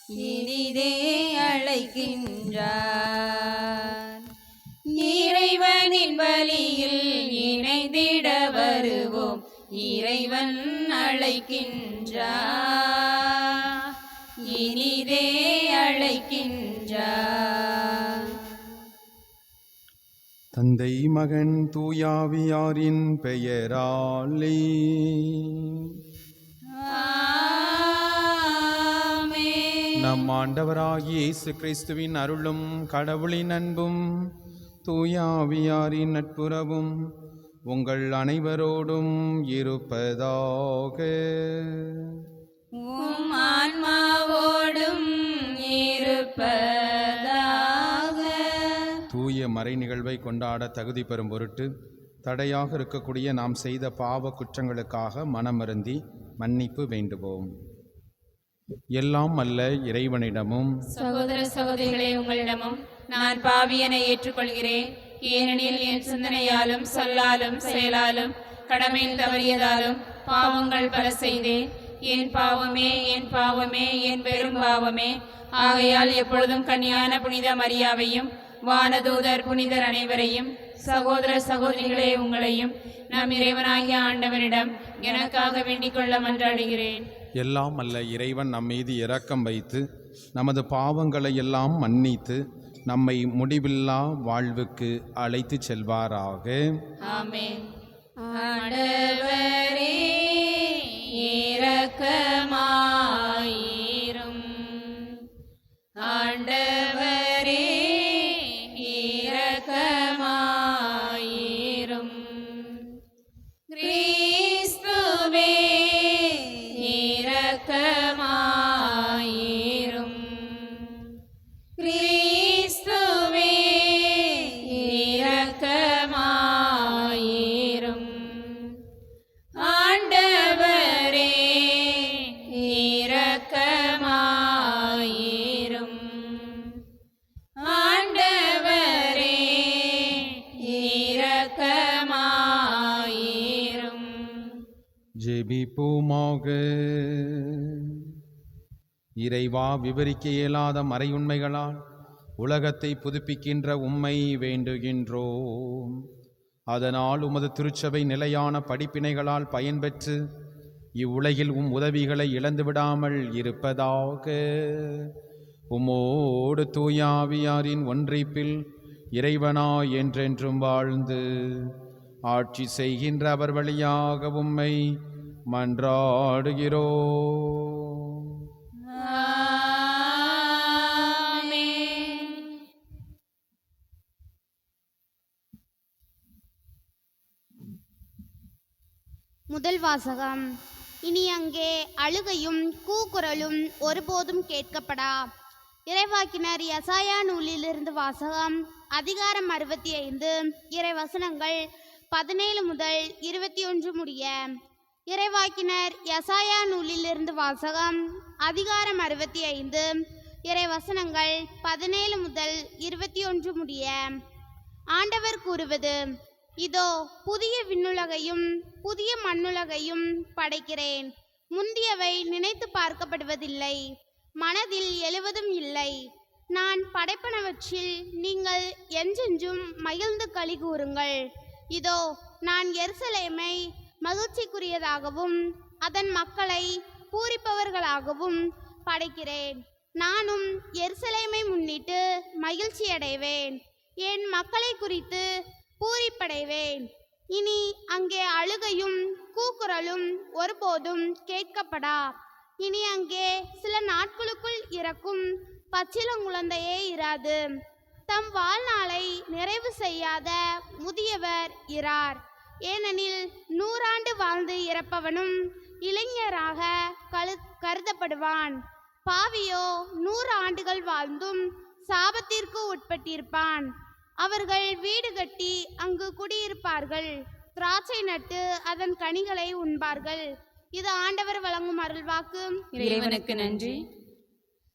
இனிதே அழைக்கின்றார். இறைவனின் பலியில் இணைந்திட வருவோம், இறைவன் அழைக்கின்றார், இனிதே அழைக்கின்றார். தந்தை மகன் தூயாவியாரின் பெயராலே நம் ஆண்டவராகிய இயேசு கிறிஸ்துவின் அருளும் கடவுளின் அன்பும் தூயாவியாரின் நட்புறவும் உங்கள் அனைவரோடும் இருப்பதாக. உம் ஆன்மாவோடும் இருப்பதாக. தூய மறை நிகழ்வை கொண்டாட தகுதி பெறும் பொருட்டு தடையாக இருக்கக்கூடிய நாம் செய்த பாவ குற்றங்களுக்காக மனமருந்தி மன்னிப்பு வேண்டுவோம். எல்லாம் அல்ல இறைவனிடமும் சகோதர சகோதரிகளே, உங்களிடமும் நான் பாவியனை ஏற்றுக்கொள்கிறேன். ஏனெனில் என் சிந்தனையாலும் சொல்லாலும் செயலாலும் கடமையில் தவறியதாலும் பாவங்கள் பல செய்தேன். என் பாவமே, என் பாவமே, என் பெரும் பாவமே. ஆகையால் எப்பொழுதும் கன்னியான புனித மரியாவையும் வானதூதர் புனிதர் அனைவரையும் சகோதர சகோதரிகளே உங்களையும் நம் இறைவனாகிய ஆண்டவரிடம் எனக்காக வேண்டிக் கொள்ள மன்றாடுகிறேன். எல்லாம் அல்ல இறைவன் நம் மீது இரக்கம் வைத்து நமது பாவங்களை எல்லாம் மன்னித்து நம்மை முடிவில்லா வாழ்வுக்கு அழைத்து செல்வாராக. ஆமென். ஆண்டவரே இரக்கமாயிரும். ஆண்டவரே இரக்கமாயிரும். கிறிஸ்துவே இரக்கமாயிரும். கிறிஸ்துவே இரக்கமாயிரும். ஆண்டவரே இரக்கமாயிரும். ஆண்டவரே இரக்கமாயிரும். ஜெபிப்போமாக. இறைவா, விவரிக்க இயலாத மறையுண்மைகளால் உலகத்தை புதுப்பிக்கின்ற உம்மை வேண்டுகின்றோம். அதனால் உமது திருச்சபை நிலையான படிப்பினைகளால் பயன்பெற்று இவ்வுலகில் உம் உதவிகளை இழந்துவிடாமல் இருப்பதாக. உம்மோடு தூயாவியாரின் ஒன்றிப்பில் இறைவனாய் என்றென்றும் வாழ்ந்து ஆட்சி செய்கின்ற அவர் வழியாக உம்மை மன்றாடுகிறோம். ஆமென். முதல் வாசகம். இனி அங்கே அழுகையும் கூக்குரலும் ஒருபோதும் கேட்கப்படா. இறைவாக்கினர் யசாயா நூலிலிருந்து வாசகம். அதிகாரம் 65, இறைவசனங்கள் 17 முதல் 21 முடிய. இறைவாக்கினர் யசாயா நூலிலிருந்து வாசகம். அதிகாரம் 65, இறைவசனங்கள் 17 முதல் 21 முடிய. ஆண்டவர் கூறுவது: இதோ புதிய விண்ணுலகையும் புதிய மண்ணுலகையும் படைக்கிறேன். முந்தியவை நினைத்து பார்க்கப்படுவதில்லை, மனதில் எழுவதும் இல்லை. நான் படைப்பனவற்றில் நீங்கள் என்றென்றும் மகிழ்ந்து களி கூறுங்கள். இதோ நான் எருசலேமை மகிழ்ச்சிக்குரியதாகவும் அதன் மக்களை பூரிப்பவர்களாகவும் படைக்கிறேன். நானும் எருசலேமை முன்னிட்டு மகிழ்ச்சியடைவேன், என் மக்களை குறித்து பூரிப்படைவேன். இனி அங்கே அழுகையும் கூக்குரலும் ஒருபோதும் கேட்கப்படா. இனி அங்கே சில நாட்களுக்குள் இறக்கும் பச்சிளங்குழந்தையே இராது. தம் வாழ்நாளை நிறைவு செய்யாத முதியவர் இரார். ஏனெனில் 100 ஆண்டு வாழ்ந்து இறப்பவனும் இளைஞராக கருதப்படுவான். பாவியோ 100 ஆண்டுகள் வாழ்ந்தும் சாபத்திற்கு உட்பட்டிருப்பான். அவர்கள் வீடு கட்டி அங்கு குடியிருப்பார்கள், திராட்சை நட்டு அதன் கனிகளை உண்பார்கள். இது ஆண்டவர் வழங்கும் அருள்வாக்கு. இறைவனுக்கு நன்றி.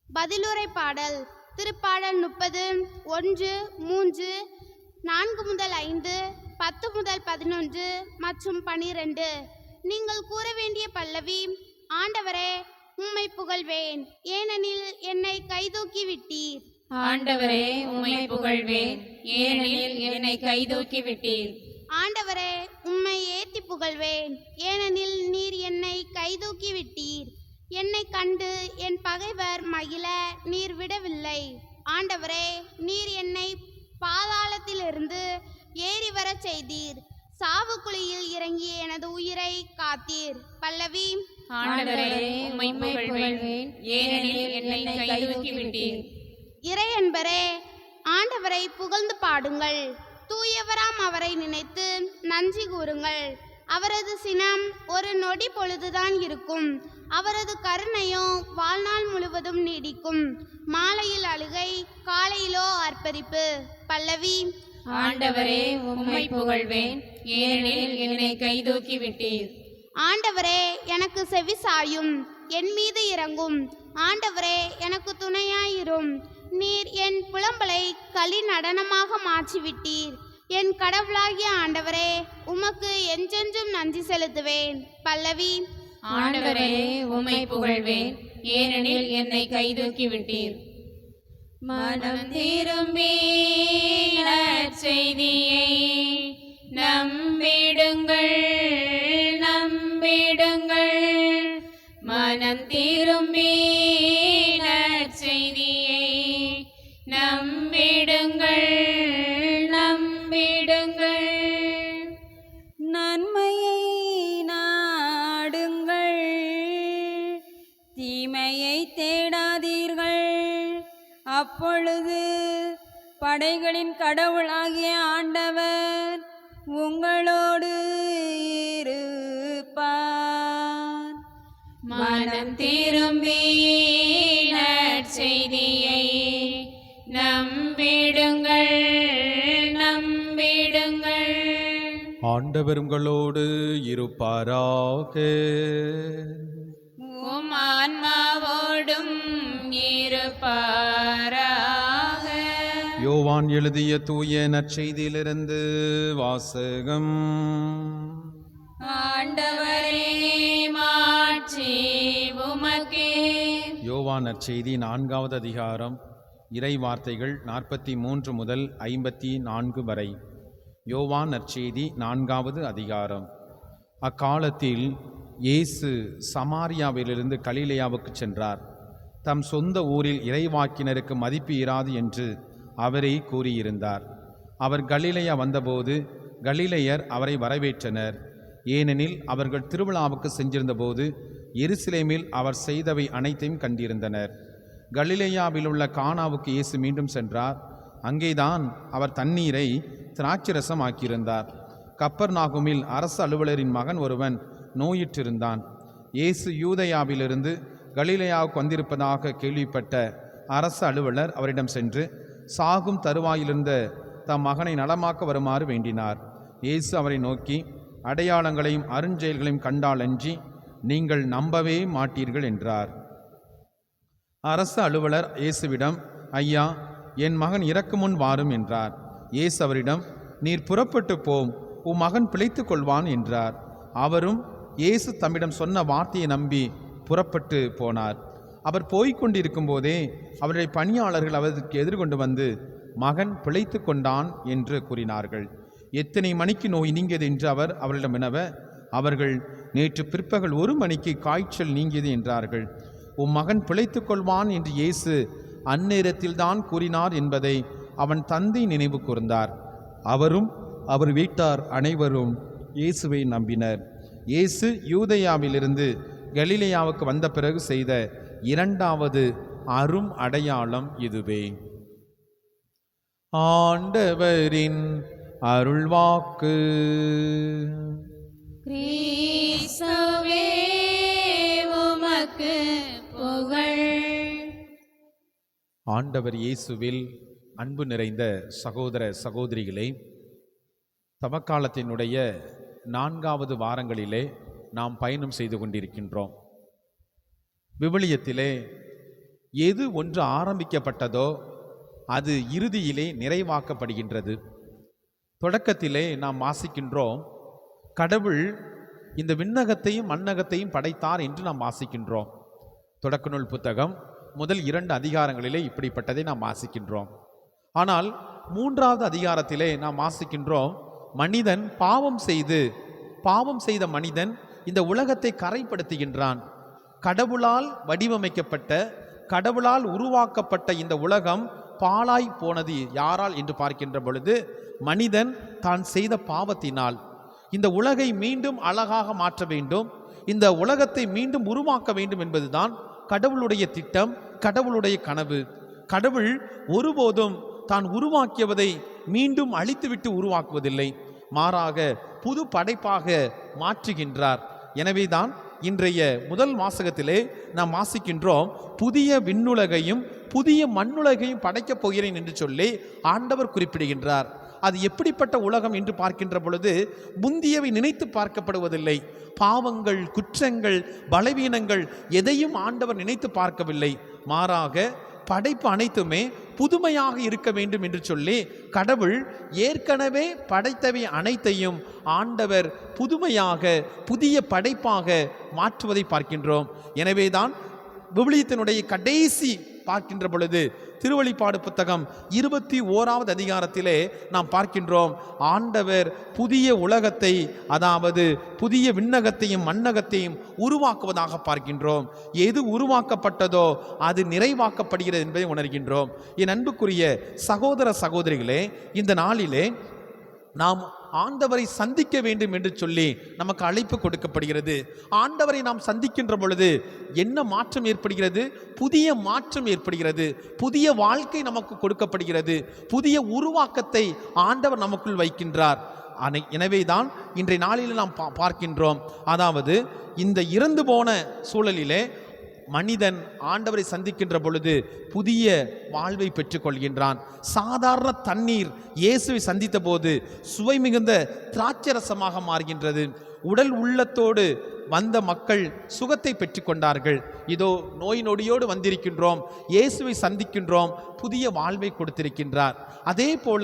பதிலுரை பாடல். திருப்பாடல் 30, 1, 3, 4 முதல் 5, 10 முதல் 11 மற்றும் 12. நீங்கள் கூற வேண்டிய பல்லவி: ஆண்டவரே, உம்மை புகழ்வேன், ஏனெனில் என்னை கைதூக்கி விட்டீர். ஆண்டவரே உம்மை புகழ்வேன், ஏனெனில் என்னை கைதூக்கி விட்டீர். ஆண்டவரே உம்மை ஏத்தி புகழ்வேன், ஏனெனில் நீர் என்னை கைதூக்கி விட்டீர். என்னை கண்டு என் பகைவர் மகிழ நீர் விடவில்லை. ஆண்டவரே நீர் என்னை பாதாளத்திலிருந்து ஏறி வரச் செய்தீர். சாவுக்குழியில் இறங்கி எனது உயிரை காத்தீர். பல்லவி. ஆண்டவரே உம்மை புகழ்வேன், ஏனெனில் என்னை கைதூக்கி விட்டீர். இறையன்பரே ஆண்டவரை புகழ்ந்து பாடுங்கள். தூயவராம் அவரை நினைத்து நன்றி கூறுங்கள். அவரது சினம் ஒரு நொடி பொழுதுதான் இருக்கும், அவரது கருணையோ வாழ்நாள் முழுவதும் நீடிக்கும். மாலையில் அழுகை, காலையிலோ ஆர்ப்பரிப்பு. பல்லவி. ஆண்டவரே உம்மை புகழ்வேன், ஏனெனில் என்னை கைதூக்கி விட்டீர். ஆண்டவரே எனக்கு செவி சாயும், என் மீது இறங்கும். ஆண்டவரே எனக்கு துணையாயிரும். நீர் என் புலம்பலை களி நடனமாக மாற்றிவிட்டீர். என் கடவுளாகிய ஆண்டவரே உமக்கு என்றென்றும் நன்றி செலுத்துவேன். பல்லவி. ஆண்டவரே உம்மை புகழ்வேன், ஏனெனில் என்னை கைதூக்கி விட்டீர். மனம் திரும்பி நற்செய்தியை நம்பிடுங்கள், நம்பிடுங்கள். மனம் திரும்பி நற்செய்தியை நம்பிடுங்கள், நம்பிடுங்கள். நன்மையை நாடுங்கள், தீமையை தேடாதீர்கள். அப்பொழுது படைகளின் கடவுளாகிய ஆண்டவர் உங்களோடு இருப்பார். மனம் திரும்பி நற்செய்தியை நம்பிடுங்கள், நம்பிடுங்கள். ஆண்டவர் உங்களோடு இருப்பாராக. உம் ஆன்மாவோடும் இருப்பாராக. யோவான் எழுதிய தூய நற்செய்தியிலிருந்து வாசகம். ஆண்டவரே மாட்சி உமக்கே. யோவான் நற்செய்தி 4வது அதிகாரம், இறை வார்த்தைகள் 43 முதல் 54 வரை. யோவான் நற்செய்தி 4வது அதிகாரம். அக்காலத்தில் இயேசு சமாரியாவிலிருந்து கலிலேயாவுக்கு சென்றார். தம் சொந்த ஊரில் இறைவாக்கினருக்கு மதிப்பு இராது என்று அவரே கூறியிருந்தார். அவர் கலிலேயா வந்தபோது கலிலேயர் அவரை வரவேற்றனர். ஏனெனில் அவர்கள் திருவிழாவுக்கு சென்றிருந்தபோது எருசலேமில் அவர் செய்தவை அனைத்தையும் கண்டிருந்தனர். கலிலேயாவில் உள்ள கானாவுக்கு இயேசு மீண்டும் சென்றார். அங்கேதான் அவர் தண்ணீரை திராட்சரசம் ஆக்கியிருந்தார். கப்பர்நாகுமில் அரசு அலுவலரின் மகன் ஒருவன் நோயுற்றிருந்தான். இயேசு யூதேயாவிலிருந்து கலிலேயாவுக்கு வந்திருப்பதாக கேள்விப்பட்ட அரசு அலுவலர் அவரிடம் சென்று சாகும் தருவாயிலிருந்த தம் மகனை நலமாக்க வருமாறு வேண்டினார். இயேசு அவரை நோக்கி, அடையாளங்களையும் அருஞ்செயல்களையும் கண்டாலன்றி நீங்கள் நம்பவே மாட்டீர்கள் என்றார். அரசு அலுவலர் இயேசுவிடம், ஐயா, என் மகன் இறக்கு முன் வாரும் என்றார். இயேசு அவரிடம், நீர் புறப்பட்டு போம், உன் மகன் பிழைத்து கொள்வான் என்றார். அவரும் இயேசு தம்மிடம் சொன்ன வார்த்தையை நம்பி புறப்பட்டு போனார். அவர் போய்கொண்டிருக்கும் போதே அவருடைய பணியாளர்கள் அவருக்கு எதிர்கொண்டு வந்து, மகன் பிழைத்து கொண்டான் என்று கூறினார்கள். எத்தனை மணிக்கு நோய் நீங்கியது என்று அவர் அவர்களிடம் வினவ, அவர்கள் நேற்று பிற்பகல் 1 மணிக்கு காய்ச்சல் நீங்கியது என்றார்கள். உன் மகன் பிழைத்து கொள்வான் என்று இயேசு அந்நேரத்தில்தான் கூறினார் என்பதை அவன் தந்தை நினைவு கூர்ந்தார். அவரும் அவர் வீட்டார் அனைவரும் இயேசுவை நம்பினர். இயேசு யூதேயாவிலிருந்து கலிலேயாவுக்கு வந்த பிறகு செய்த 2வது அரும் அடையாளம் இதுவே. ஆண்டவரின் அருள்வாக்கு. கிறிஸ்துவே உமக்கு புகழ். ஆண்டவர் இயேசுவில் அன்பு நிறைந்த சகோதர சகோதரிகளே, தவக்காலத்தினுடைய 4வது வாரங்களிலே நாம் பயணம் செய்து கொண்டிருக்கின்றோம். விவிலியத்திலே எது ஒன்று ஆரம்பிக்கப்பட்டதோ அது இறுதியிலே நிறைவாக்கப்படுகின்றது. தொடக்கத்திலே நாம் வாசிக்கின்றோம், கடவுள் இந்த விண்ணகத்தையும் மண்ணகத்தையும் படைத்தார் என்று நாம் வாசிக்கின்றோம். தொடக்க நூல் புத்தகம் முதல் 2 அதிகாரங்களிலே இப்படிப்பட்டதை நாம் வாசிக்கின்றோம். ஆனால் 3வது அதிகாரத்திலே நாம் வாசிக்கின்றோம், மனிதன் பாவம் செய்த மனிதன் இந்த உலகத்தை கரைப்படுத்துகின்றான். கடவுளால் வடிவமைக்கப்பட்ட, கடவுளால் உருவாக்கப்பட்ட இந்த உலகம் பாழாய் போனது யாரால் என்று பார்க்கின்ற பொழுது, மனிதன் தான் செய்த பாவத்தினால். இந்த உலகை மீண்டும் அழகாக மாற்ற வேண்டும், இந்த உலகத்தை மீண்டும் உருவாக்க வேண்டும் என்பதுதான் கடவுளுடைய திட்டம், கடவுளுடைய கனவு. கடவுள் ஒருபோதும் தான் உருவாக்கியவதை மீண்டும் அழித்துவிட்டு உருவாக்குவதில்லை, மாறாக புது படைப்பாக மாற்றுகின்றார். எனவேதான் இன்றைய முதல் வாசகத்திலே நாம் வாசிக்கின்றோம், புதிய விண்ணுலகையும் புதிய மண்ணுலகையும் படைக்கப் போகிறேன் என்று சொல்லி ஆண்டவர் குறிப்பிடுகின்றார். அது எப்படிப்பட்ட உலகம் என்று பார்க்கின்ற பொழுது முந்தியவை நினைத்து பார்க்கப்படுவதில்லை. பாவங்கள், குற்றங்கள், பலவீனங்கள் எதையும் ஆண்டவர் நினைத்து பார்க்கவில்லை, மாறாக படைப்பு அனைத்துமே புதுமையாக இருக்க வேண்டும் என்று சொல்லி கடவுள் ஏற்கனவே படைத்தவை அனைத்தையும் ஆண்டவர் புதுமையாக, புதிய படைப்பாக மாற்றுவதை பார்க்கின்றோம். எனவேதான் விவிலியத்தினுடைய கடைசி பார்க்கின்ற பொழுது திருவெளிப்பாடு புத்தகம் 21வது அதிகாரத்திலே நாம் பார்க்கின்றோம், ஆண்டவர் புதிய உலகத்தை, அதாவது புதிய விண்ணகத்தையும் மண்ணகத்தையும் உருவாக்குவதாக பார்க்கின்றோம். எது உருவாக்கப்பட்டதோ அது நிறைவாக்கப்படுகிறது என்பதை உணர்கின்றோம். என் அன்புக்குரிய சகோதர சகோதரிகளே, இந்த நாளிலே நாம் ஆண்டவரை சந்திக்க வேண்டும் என்று சொல்லி நமக்கு அழைப்பு கொடுக்கப்படுகிறது. ஆண்டவரை நாம் சந்திக்கின்ற பொழுது என்ன மாற்றம் ஏற்படுகிறது? புதிய மாற்றம் ஏற்படுகிறது, புதிய வாழ்க்கை நமக்கு கொடுக்கப்படுகிறது, புதிய உருவாக்கத்தை ஆண்டவர் நமக்குள் வைக்கின்றார். எனவேதான் இன்றைய நாளில் நாம் பார்க்கின்றோம், அதாவது இந்த இறந்து போன சூழலிலே மனிதன் ஆண்டவரை சந்திக்கின்ற பொழுது புதிய வாழ்வை பெற்றுக்கொள்கின்றான். சாதாரண தண்ணீர் இயேசுவை சந்தித்த போது சுவை மிகுந்த திராட்சரசமாக மாறுகின்றது. உடல் உள்ளத்தோடு வந்த மக்கள் சுகத்தை பெற்றுக்கொண்டார்கள். இதோ நோய் நொடியோடு வந்திருக்கின்றோம், இயேசுவை சந்திக்கின்றோம், புதிய வாழ்வை கொடுத்திருக்கின்றார். அதே போல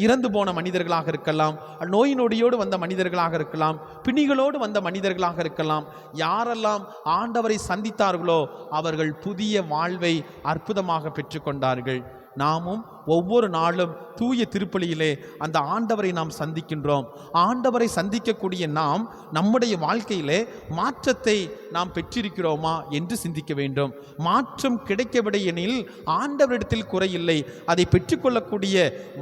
இறந்து போன மனிதர்களாக இருக்கலாம், நோய் நொடியோடு வந்த மனிதர்களாக இருக்கலாம், பிணிகளோடு வந்த மனிதர்களாக இருக்கலாம், யாரெல்லாம் ஆண்டவரை சந்தித்தார்களோ அவர்கள் புதிய வாழ்வை அற்புதமாக பெற்றுக்கொண்டார்கள். நாமும் ஒவ்வொரு நாளும் தூய திருப்பலியிலே அந்த ஆண்டவரை நாம் சந்திக்கின்றோம். ஆண்டவரை சந்திக்கக்கூடிய நாம் நம்முடைய வாழ்க்கையிலே மாற்றத்தை நாம் பெற்றிருக்கிறோமா என்று சிந்திக்க வேண்டும். மாற்றம் கிடைக்கவில்லை எனில் ஆண்டவரிடத்தில் குறையில்லை, அதை பெற்றுக்கொள்ளக்கூடிய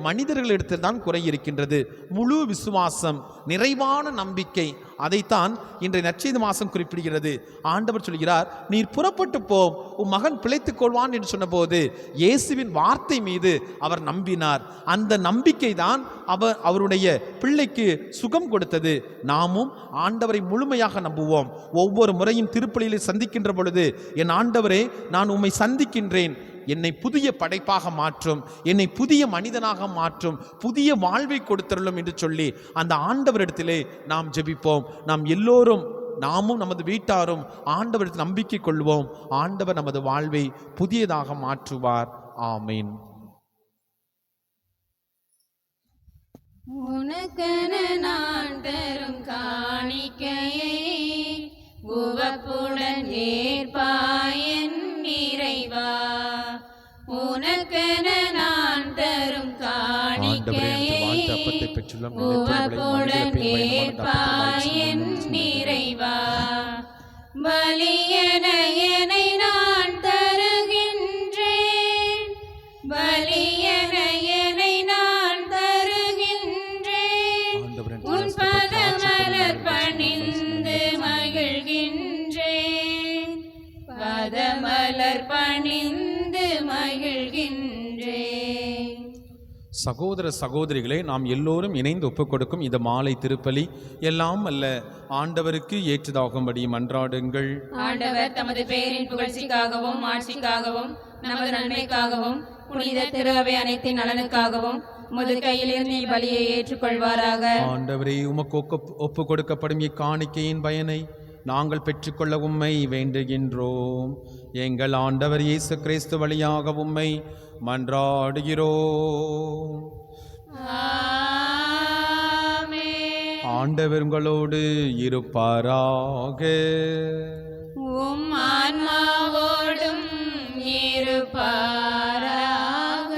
மனிதர்களிடத்தில் தான் குறை இருக்கின்றது. முழு விசுவாசம், நிறைவான நம்பிக்கை, அதைத்தான் இன்றைய நற்செய்தி மாதம் குறிப்பிடுகிறது. ஆண்டவர் சொல்கிறார், நீர் புறப்பட்டு போம், உன் மகன் பிழைத்துக் கொள்வான் என்று சொன்னபோது இயேசுவின் வார்த்தை மீது அவர் நம்பினார். அந்த நம்பிக்கை தான் அவருடைய பிள்ளைக்கு சுகம் கொடுத்தது. நாமும் ஆண்டவரை முழுமையாக நம்புவோம். ஒவ்வொரு முறையும் திருப்பலியில் சந்திக்கின்ற பொழுது, என் ஆண்டவரே, நான் உம்மை சந்திக்கின்றேன், என்னை புதிய படைப்பாக மாற்றும், என்னை புதிய மனிதனாக மாற்றும், புதிய வாழ்வை கொடுத்தருளும் என்று சொல்லி அந்த ஆண்டவரிடத்திலே நாம் ஜெபிப்போம். நாம் எல்லோரும், நாமும் நமது வீட்டாரும் ஆண்டவரிடத்தில் நம்பிக்கை கொள்வோம். ஆண்டவர் நமது வாழ்வை புதியதாக மாற்றுவார். ஆமீன். உனக்கென நான் தரும் காணிக்கையை உவப்புடன் ஏற்பாயன் இறைவா, உனக்கென நான் தரும் காணிக்கையை உவப்புடன் ஏற்பாயன் இறைவா, பலியென என்னை நான் தருகின்றேன், பலியென என்னை நான் தருகின்றேன், உன் பதமலர் பணிந்து மகிழ்கின்றேன், பதமலர் பணிந்து மகிழ்கின்றேன். சகோதர சகோதரிகளே, நாம் எல்லோரும் இணைந்து ஒப்புக் கொடுக்கும் இந்த மாலை திருப்பலி எல்லாம் அல்ல ஆண்டவருக்கு ஏற்றதாகும்படி மன்றாடுங்கள். ஆண்டவர் தமது பெயரின் புகழ்ச்சிக்காகவும் ஆட்சிக்காகவும் நமது நன்மைக்காகவும் புனித திரு அவை அனைத்தின் நலனுக்காகவும் உமது கையிலிருந்து பலியை ஏற்றுக்கொள்வாராக. ஆண்டவரே, உமக்கு ஒப்பு கொடுக்கப்படும் இக்காணிக்கையின் பயனை நாங்கள் பெற்றுக்கொள்ள உம்மை வேண்டுகின்றோம். எங்கள் ஆண்டவர் இயேசு கிறிஸ்து வழியாக உம்மை மன்றாடுகிறோம். ஆமென். ஆண்டவர் உங்களோடு இருப்பாராக. உம் ஆன்மாவோடும் இருப்பாராக.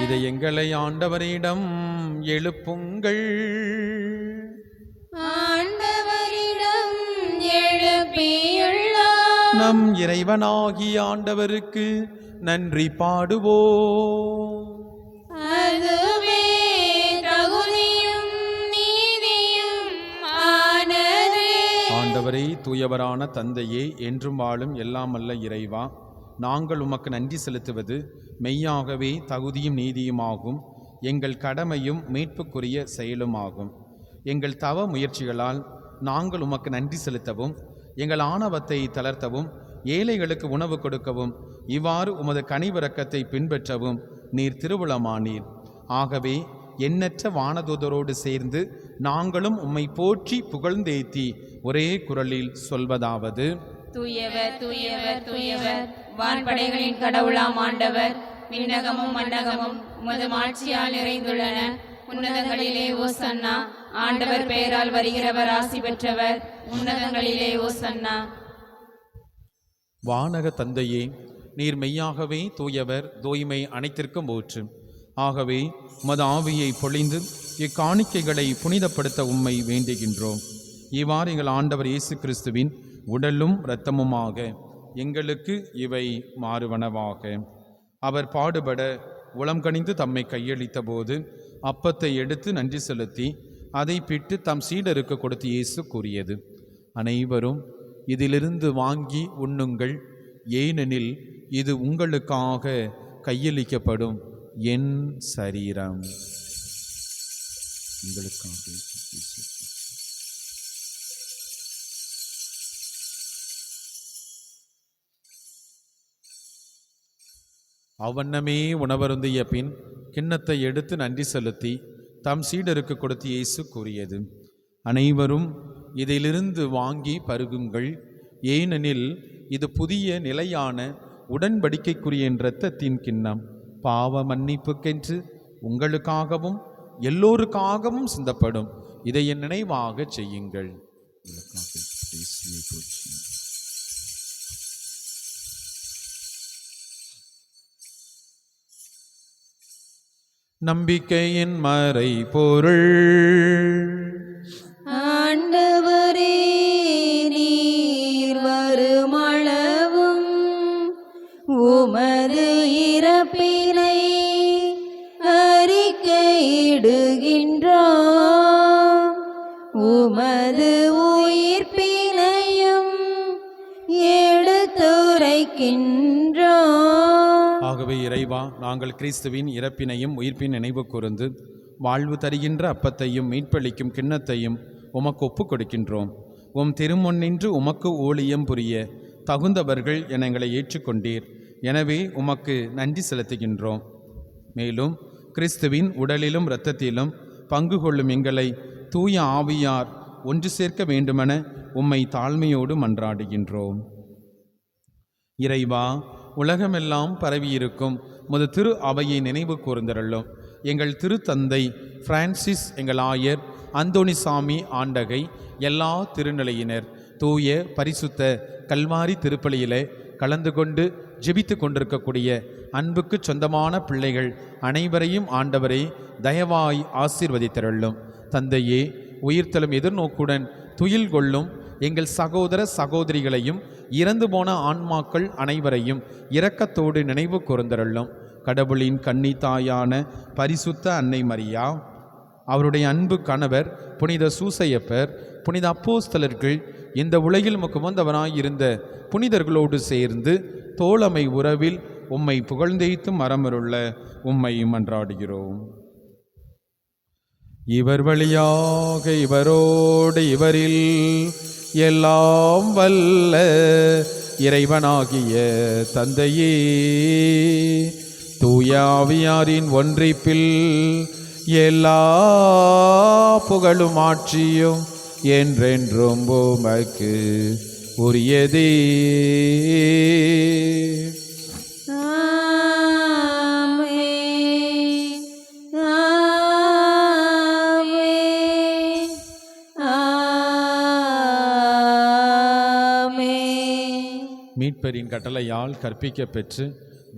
இதை எங்களை ஆண்டவரிடம் எழுப்புங்கள். ஆண்டவரிடம் எழுப்பியுள்ளார். நம் இறைவனாகிய ஆண்டவருக்கு நன்றி பாடுவோம். அதுவே தகுதியும் நீதியும் ஆனது. ஆண்டவரே, தூயவரான தந்தையே, என்றும் வாழும் எல்லாம் அல்ல இறைவா, நாங்கள் உமக்கு நன்றி செலுத்துவது மெய்யாகவே தகுதியும் நீதியுமாகும். எங்கள் கடமையும் மீட்புக்குரிய செயலுமாகும். எங்கள் தவ முயற்சிகளால் நாங்கள் உமக்கு நன்றி செலுத்தவும், எங்கள் ஆணவத்தை தளர்த்தவும், ஏழைகளுக்கு உணவு கொடுக்கவும், இவ்வாறு உமது கனிவிரக்கத்தை பின்பற்றவும் நீர் திருவுளமானீர். ஆகவே எண்ணற்ற வானதூதரோடு சேர்ந்து நாங்களும் உம்மை போற்றி புகழ்ந்தேத்தி ஒரே குரலில் சொல்வதாவது: தூயவர் தூயவர் தூயவர், வான்படைகளின் கடவுளாம் ஆண்டவர். விண்ணகமும் மண்ணகமும் உமது ஆட்சியால் நிறைந்துள்ளன. உன்னதங்களிலே ஓசன்னா. ஆண்டவர் பெயரால் வருகிறவர் ஆசி பெற்றவர். உன்னதங்களிலே ஓசன்னா. வானக தந்தையே, நீர் மெய்யாகவே தூயவர், தூய்மை அனைத்திற்கும் ஊற்று. ஆகவே உமது ஆவியை பொழிந்து இக்காணிக்கைகளை புனிதப்படுத்த உம்மை வேண்டுகின்றோம். இவ்வாறு எங்கள் ஆண்டவர் இயேசு கிறிஸ்துவின் உடலும் இரத்தமுமாக எங்களுக்கு இவை மாறுவனவாக. அவர் பாடுபட உளம் கனிந்து தம்மை கையளித்த போது அப்பத்தை எடுத்து நன்றி செலுத்தி அதை பிட்டு தம் சீடருக்கு கொடுத்து இயேசு கூறியது: அனைவரும் இதிலிருந்து வாங்கி உண்ணுங்கள், ஏனெனில் இது உங்களுக்காக கையளிக்கப்படும் என் சரீரம். உங்களுக்காக. அவ்வண்ணமே உணவருந்திய பின் கிண்ணத்தை எடுத்து நன்றி செலுத்தி தம் சீடருக்கு கொடுத்து இயேசு கூறியது: அனைவரும் இதிலிருந்து வாங்கி பருகுங்கள், ஏனெனில் இது புதிய நிலையான உடன்படிக்கைக்குரிய என் இரத்தத்தின் கிண்ணம், பாவ மன்னிப்புக்கென்று உங்களுக்காகவும் எல்லோருக்காகவும் சிந்தப்படும். இதை என் நினைவாக செய்யுங்கள். நம்பிக்கையின் மறை பொருள். ஆண்டவரே, நீர் வருமளவும் உமது இறப்பினை அறிக்கையிடுகின்றோம், உமது உயிர்ப்பினையும் எடுத்துரைக்கின்றோம். ஆகவே இறைவா, நாங்கள் கிறிஸ்துவின் இறப்பினையும் உயிர்ப்பின் நினைவு கூர்ந்து வாழ்வு தருகின்ற அப்பத்தையும் மீட்பளிக்கும் கிண்ணத்தையும் உமக்கு ஒப்புக் கொடுக்கின்றோம். உம் திருமுன்னின்று உமக்கு ஊழியம் புரிய தகுந்தவர்கள் என எங்களை ஏற்றுக்கொண்டீர். எனவே உமக்கு நன்றி செலுத்துகின்றோம். மேலும் கிறிஸ்துவின் உடலிலும் இரத்தத்திலும் பங்கு கொள்ளும் எங்களை தூய ஆவியார் ஒன்று சேர்க்க வேண்டுமென உம்மை தாழ்மையோடு மன்றாடுகின்றோம். இறைவா, உலகமெல்லாம் பரவியிருக்கும் உமது திரு அவையை நினைவு கூர்ந்தருளும். எங்கள் திருத்தந்தை பிரான்சிஸ், எங்கள் ஆயர் அந்தோணிசாமி ஆண்டகை, எல்லா திருநிலையினர் தூய பரிசுத்த கல்வாரி திருப்பலியிலே கலந்து கொண்டு ஜெபித்து கொண்டிருக்கக்கூடிய அன்புக்கு சொந்தமான பிள்ளைகள் அனைவரையும் ஆண்டவரை தயவாய் ஆசீர்வதித்தருளும். தந்தையே, உயிர்த்தலும் எதிர்நோக்குடன் துயில் கொள்ளும் எங்கள் சகோதர சகோதரிகளையும் இறந்து போன ஆன்மாக்கள் அனைவரையும் இரக்கத்தோடு நினைவு கூர்ந்தருளும். கடவுளின் கன்னி தாயான பரிசுத்த அன்னை மரியா, அவருடைய அன்பு கணவர் புனித சூசையப்பர், புனித அப்போஸ்தலர்கள், இந்த உலகில் முகமந்தவனாயிருந்த புனிதர்களோடு சேர்ந்து தோழமை உறவில் உம்மை புகழ்ந்தேத்து மரமருள்ள உம்மை மன்றாடுகிறோம். இவர் வழியாக இவரோடு இவரில் எல்லாம் வல்ல இறைவனாகிய தந்தையே, தூய ஆவியாரின் ஒன்றிப்பில் எல்லா புகழும் ஆட்சியும் என்றென்றும் உமக்கு உரியதே. மீட்பரின் கட்டளையால் கற்பிக்க பெற்று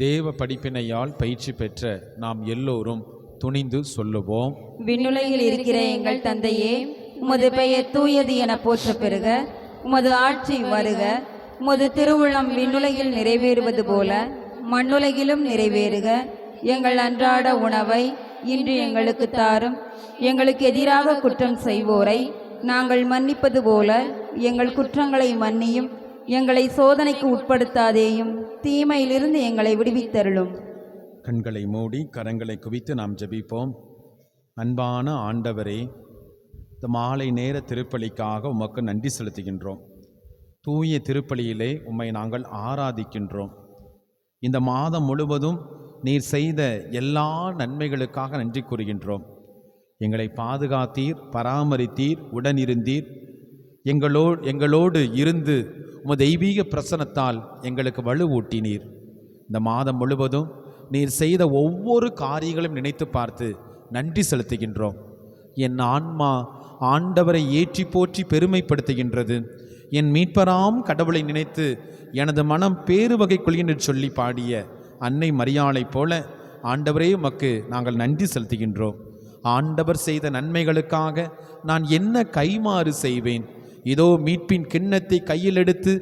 தேவ படிப்பினையால் பயிற்சி பெற்ற நாம் எல்லோரும் துணிந்து சொல்லுவோம். விண்ணுலகில் இருக்கிற எங்கள் தந்தையே, உமது பெயர் தூயது என போற்ற பெறுக. உமது ஆட்சி வருக. உமது திருவுளம் விண்ணுலகில் நிறைவேறுவது போல மண்ணுலகிலும் நிறைவேறுக. எங்கள் அன்றாட உணவை இன்று எங்களுக்கு தாரும். எங்களுக்கு எதிராக குற்றம் செய்வோரை நாங்கள் மன்னிப்பது போல எங்கள் குற்றங்களை மன்னியும். எங்களை சோதனைக்கு உட்படுத்தாதேயும், தீமையிலிருந்து எங்களை விடுவித்தருளும். கண்களை மூடி கரங்களை குவித்து நாம் ஜெபிப்போம். அன்பான ஆண்டவரே, இந்த மாலை நேர திருப்பலிக்காக உமக்கு நன்றி செலுத்துகின்றோம். தூய திருப்பலியிலே உம்மை நாங்கள் ஆராதிக்கின்றோம். இந்த மாதம் முழுவதும் நீர் செய்த எல்லா நன்மைகளுக்காக நன்றி கூறுகின்றோம். எங்களை பாதுகாத்தீர், பராமரித்தீர், உடனிருந்தீர். எங்களோடு இருந்து உமது தெய்வீக பிரசன்னத்தால் எங்களுக்கு வலுவூட்டினீர். இந்த மாதம் முழுவதும் நீர் செய்த ஒவ்வொரு காரியங்களும் நினைத்து பார்த்து நன்றி செலுத்துகின்றோம். என் ஆன்மா ஆண்டவரை ஏற்றி போற்றி பெருமைப்படுத்துகின்றது. என் மீட்பராம் கடவுளை நினைத்து எனது மனம் பேருவகை கொள்கின்ற சொல்லி பாடிய அன்னை மரியாளைப் போல ஆண்டவரே உமக்கு நாங்கள் நன்றி செலுத்துகின்றோம். ஆண்டவர் செய்த நன்மைகளுக்காக நான் என்ன கைமாறு செய்வேன்? இதோ மீட்பின் கிண்ணத்தை கையில் எடுத்து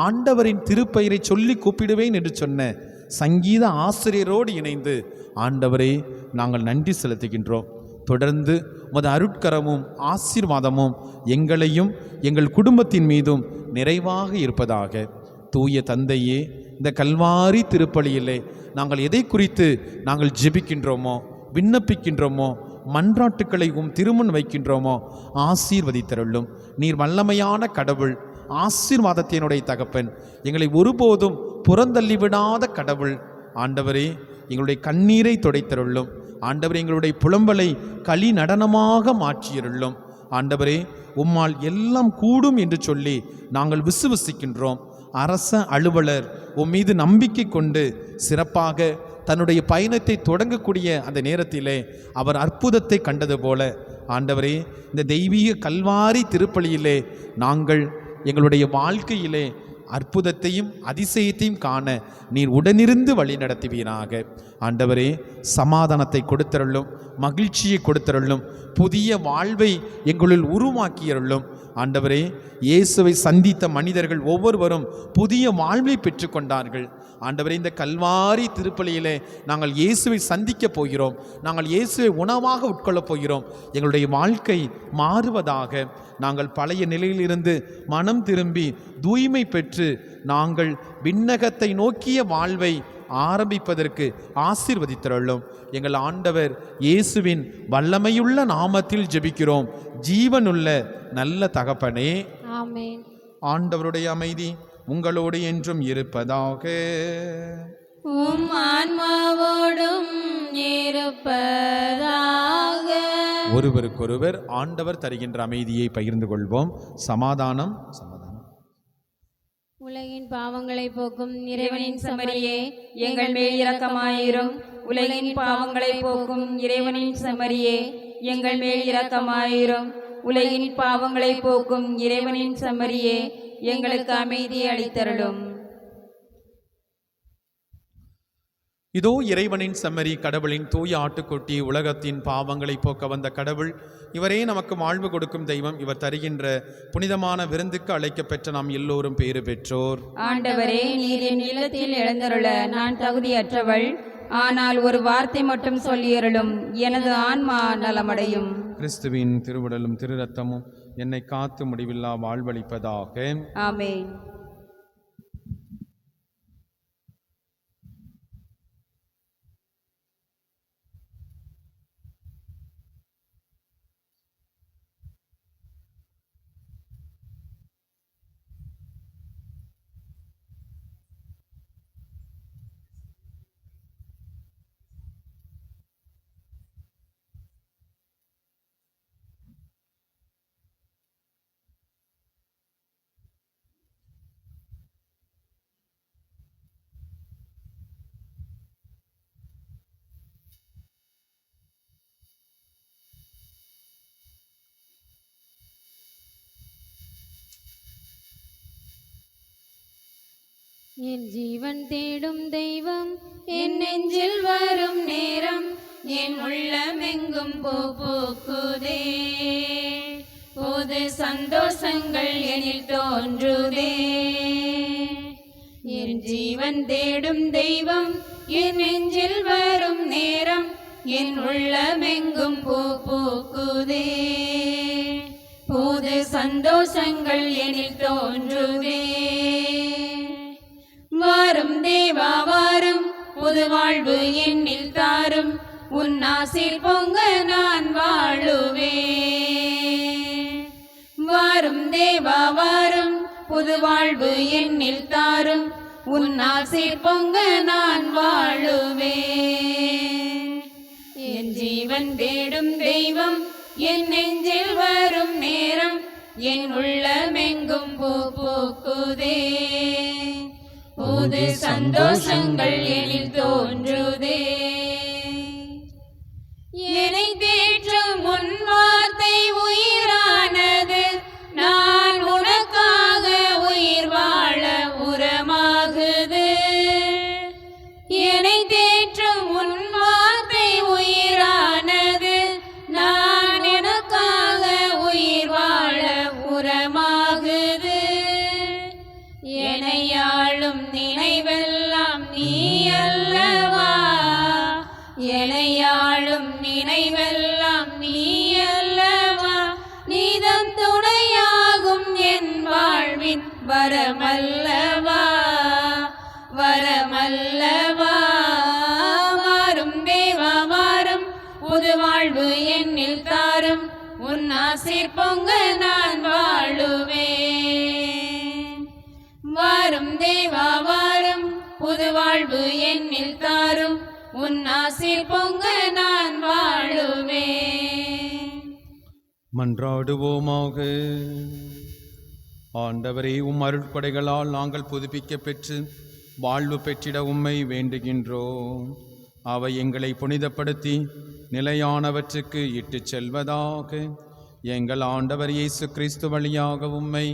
ஆண்டவரின் திருப்பெயரை சொல்லி கூப்பிடுவேன் என்று சொன்ன சங்கீத ஆசிரியரோடு இணைந்து ஆண்டவரே நாங்கள் நன்றி செலுத்துகின்றோம். தொடர்ந்து உமது அருட்கரமும் ஆசீர்வாதமும் எங்களையும் எங்கள் குடும்பத்தின் மீதும் நிறைவாக இருப்பதாக. தூய தந்தையே, இந்த கல்வாரி திருப்பலியிலே நாங்கள் எதை குறித்து நாங்கள் ஜெபிக்கின்றோமோ, விண்ணப்பிக்கின்றோமோ, மன்றாட்டுக்களை திருமண் வைக்கின்றோமோ ஆசீர்வதித்தருளும். நீர் வல்லமையான கடவுள், ஆசீர்வாதத்தினுடைய தகப்பன், எங்களை ஒருபோதும் புறந்தள்ளிவிடாத கடவுள். ஆண்டவரே, எங்களுடைய கண்ணீரை துடைத்தருளும். ஆண்டவரே, எங்களுடைய புலம்பலை களி நடனமாக மாற்றியருளும். ஆண்டவரே, உம்மால் எல்லாம் கூடும் என்று சொல்லி நாங்கள் விசுவசிக்கின்றோம். அரச அலுவலர் உம் மீது நம்பிக்கை கொண்டு சிறப்பாக தன்னுடைய பயணத்தை தொடங்கக்கூடிய அந்த நேரத்திலே அவர் அற்புதத்தை கண்டது போல ஆண்டவரே, இந்த தெய்வீக கல்வாரி திருப்பலியிலே நாங்கள் எங்களுடைய வாழ்க்கையிலே அற்புதத்தையும் அதிசயத்தையும் காண நீர் உடனிருந்து வழி நடத்துவீராக. ஆண்டவரே, சமாதானத்தை கொடுத்தருளும், மகிழ்ச்சியை கொடுத்தருளும், புதிய வாழ்வை எங்களுள் உருவாக்கியருளும். ஆண்டவரே, இயேசுவை சந்தித்த மனிதர்கள் ஒவ்வொருவரும் புதிய வாழ்வை பெற்றுக்கொண்டார்கள். ஆண்டவரே, இந்த கல்வாரி திருப்பலியிலே நாங்கள் இயேசுவை சந்திக்க போகிறோம். நாங்கள் இயேசுவை உணவாக உட்கொள்ளப் போகிறோம். எங்களுடைய வாழ்க்கை மாறுவதாக. நாங்கள் பழைய நிலையிலிருந்து மனம் திரும்பி தூய்மை பெற்று நாங்கள் விண்ணகத்தை நோக்கிய வாழ்வை ஆரம்பிப்பதற்கு ஆசீர்வதித்தருளும். எங்கள் ஆண்டவர் இயேசுவின் வல்லமையுள்ள நாமத்தில் ஜெபிக்கிறோம், ஜீவனுள்ள நல்ல தகப்பனே, ஆமென். ஆண்டவருடைய அமைதி உங்களோடு என்றும் இருப்பதாக. உம் ஆன்மாவோடும் இருப்பதாக. ஒருவருக்கொருவர் ஆண்டவர் தருகின்ற அமைதியை பகிர்ந்து கொள்வோம். சமாதானம். உலகின் பாவங்களை போக்கும் இறைவனின் செம்மறியே, எங்கள் மேல் இரக்கமாயிரும். உலகின் பாவங்களை போக்கும் இறைவனின் செம்மறியே, எங்கள் மேல் இரக்கமாயிரும். உலகின் பாவங்களை போக்கும் இறைவனின் செம்மறியே, எங்களுக்கு அமைதி அளித்தருளும். இதோ இறைவனின் செம்மறி, கடவுளின் தூய ஆட்டுக்குட்டி, உலகத்தின் பாவங்களை போக்க வந்த கடவுள். இவரே நமக்கு வாழ்வு கொடுக்கும் தெய்வம். இவர் தருகின்ற புனிதமான விருந்துக்கு அழைக்கப்பெற்ற நாம் எல்லோரும் பேறு பெற்றோர். ஆண்டவரே, நீர் என் இல்லத்தில் எழுந்தருள நான் தகுதியற்றவள். ஆனால் ஒரு வார்த்தை மட்டும் சொல்லியருளும், எனது ஆன்மா நலமடையும். கிறிஸ்துவின் திருவுடலும் திரு ரத்தமும் என்னை காத்து முடிவில்லா வாழ்வளிப்பதாக. ஆமென். என் ஜீவன் தேடும் தெய்வம் என் நெஞ்சில் வரும் நேரம் என் உள்ளமெங்கும் பூக்குதே. புது சந்தோஷங்கள் எனில் தோன்றுதே. என் ஜீவன் தேடும் தெய்வம் என் நெஞ்சில் வரும் நேரம் என் உள்ளமெங்கும் பூக்குதே. புது சந்தோஷங்கள் எனில் தோன்றுதே. வாரும் தேவா வாரும், புது வாழ்வு என்னில் தாரும், உன் ஆசீர் பொங்க நான் வாழுவேன். வாரும் தேவா வாரும், புது வாழ்வு என்னில் தாரும், உன் ஆசீர் பொங்க நான் வாழுவேன். என் ஜீவன் தேடும் தெய்வம் என் நெஞ்சில் வரும் நேரம் என் உள்ளமெங்கும் பூக்குதே. புது சந்தோஷங்கள் எனில் தோன்றுதே. என்னை தேற்றும் உன் வார்த்தை உயிரானது, நான் உனக்காக உயிர் வாழ உரமாகுது. என்னை தேற்றும் உன் வார்த்தை உயிரானது, நான் எனக்காக உயிர் வாழ உரமாகுது. எனையாளும் நினைவெல்லாம் நீ அல்லவா, எனையாளும் நினைவெல்லாம் நீ அல்லவா, நீதம் துணையாகும் என் வாழ்வின் வரமல்லவா, வரமல்லவா. மாறும் தேவா மாறும், புது வாழ்வு என்னில் தாரும், உன் ஆசீர் பொங்க நான் வாழுவேன். வாரும் தேவா வாரும், புது வாழ்வு என்னில் தாரும், உன் ஆசீர் பொங்க நான் வாழுவேன். மன்றாடுவோமாக. ஆண்டவரே, உம் அருட்கொடைகளால் நாங்கள் புதுப்பிக்க பெற்று வாழ்வு பெற்றிட உம்மை வேண்டுகின்றோம். அவை எங்களை புனிதப்படுத்தி நிலையானவற்றுக்கு இட்டுச் செல்வதாக எங்கள் ஆண்டவர் இயேசு கிறிஸ்து வழியாக உம்மை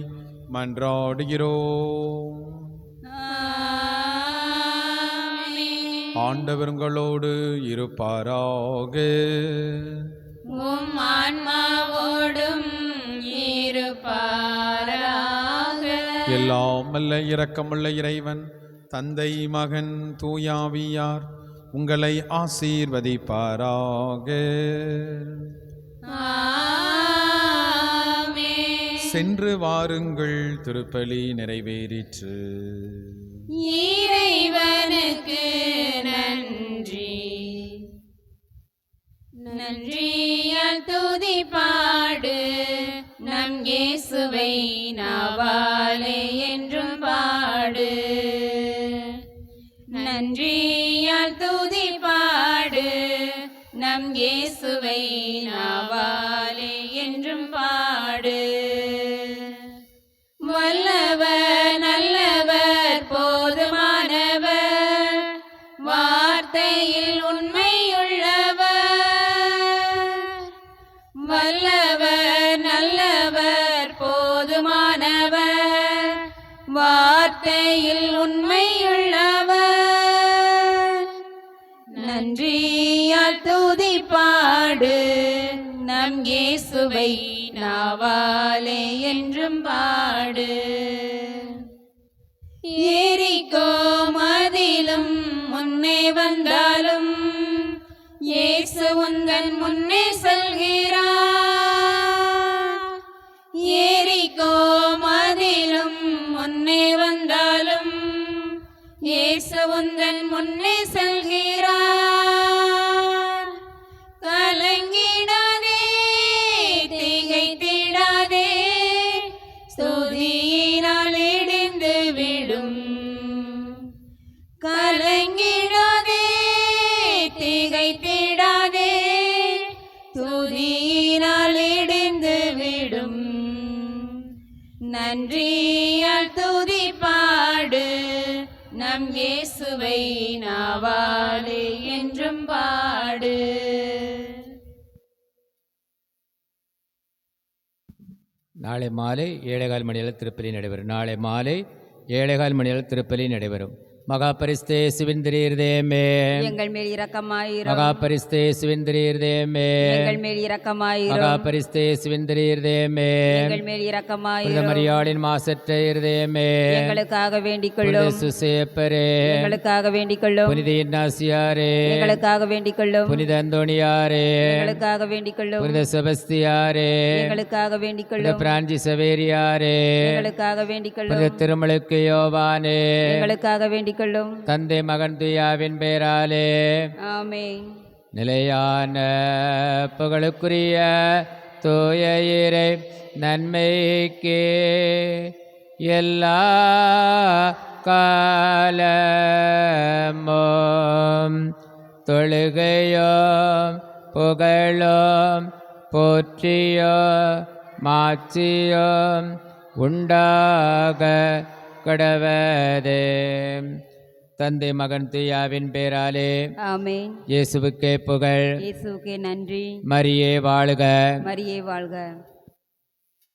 மன்றாடுகிறோம். ஆண்டவர் உங்களோடு இருப்பாராக. உம் ஆன்மாவோடும் இருப்பாராக. எல்லாம் வல்ல இரக்கமுள்ள இறைவன் தந்தை மகன் தூயாவியார் உங்களை ஆசீர்வதிப்பாராக. ஆமென். சென்று வாருங்கள், திருப்பலி நிறைவேறிற்று. இறைவனுக்கு நன்றி. நன்றியால் துதி பாடு, நம் இயேசுவை நாவாலே என்றும் பாடு. நன்றியால் துதி பாடு, நம் இயேசுவை நாவாலே என்றும் பாடு. வல்லவர் நல்லவர் போதுமானவர், வார்த்தையில் உண்மையுள்ளவர். வல்லவர் நல்லவர் போதுமானவர், வார்த்தையில் உண்மையுள்ளவர். நன்றியால் துதி பாடு, நம் இயேசுவை நாவாலே என்றும் பாடு. எரிகோ மதிலும் முன்னே வந்தாலும் இயேசு உந்தன் முன்னே செல்கிறார். எரிகோ மதிலும் முன்னே வந்தாலும் இயேசு உந்தன் முன்னே செல்கிறார். கலங்கிடாதே, திகைத்திடாதே, ஸ்துதியினால் இடிந்து விடும். கலங்கிடாதே, திகைத்திடாதே, ஸ்துதியினால் இடிந்து விடும். நன்றியால் துதி பாடு, நம் இயேசுவை நாவாலே என்றும் பாடு. நாளை மாலை 7:15 மணியால் திருப்பலி நடைபெறும். நாளை மாலை 7:15 மணியால் திருப்பலி நடைபெறும். மகா பரிசுத்தே சிவிந்திரீர்தேமே எங்கள் மேல் இரக்கமாயிரும். மகா பரிசுத்தே சிவிந்திரீர்தேமே எங்கள் மேல் இரக்கமாயிரும். மகா பரிசுத்தே சிவிந்திரீர்தேமே எங்கள் மேல் புனித இரக்கமாயிரும். மரியாளின் மாசற்ற இருதேமே எங்களுக்காக வேண்டிக் புனித கொள்ளும். சுசேப்பரே எங்களுக்காக வேண்டிக் கொள்ளும். புனித இன்னாசியாரே எங்களுக்காக வேண்டிக் கொள்ளும். புனித அந்தோணியாரே எங்களுக்காக வேண்டிக் கொள்ளும். புனித செபஸ்தியாரே எங்களுக்காக வேண்டிக் புனித கொள்ளும். பிரான்சி சவேரியாரே எங்களுக்காக வேண்டிக் புனித கொள்ளும். திருமலுக்கு யோவானே எங்களுக்காக வேண்டிக் கொள்ளும். தந்தை மகன் துயாவின் பேராலே ஆமென். நிலையான புகழுக்குரிய தூய இறை நன்மைக்கு எல்லா காலமும் தொழுகையும் புகழும் போற்றியோ மாட்சியும் உண்டாக கடவதே. தந்தை மகன் துயாவின் பேராலே ஆமென். இயேசுவுக்கே புகழ். இயேசுவுக்கே நன்றி. மரியே வாழ்க. மரியே வாழ்க.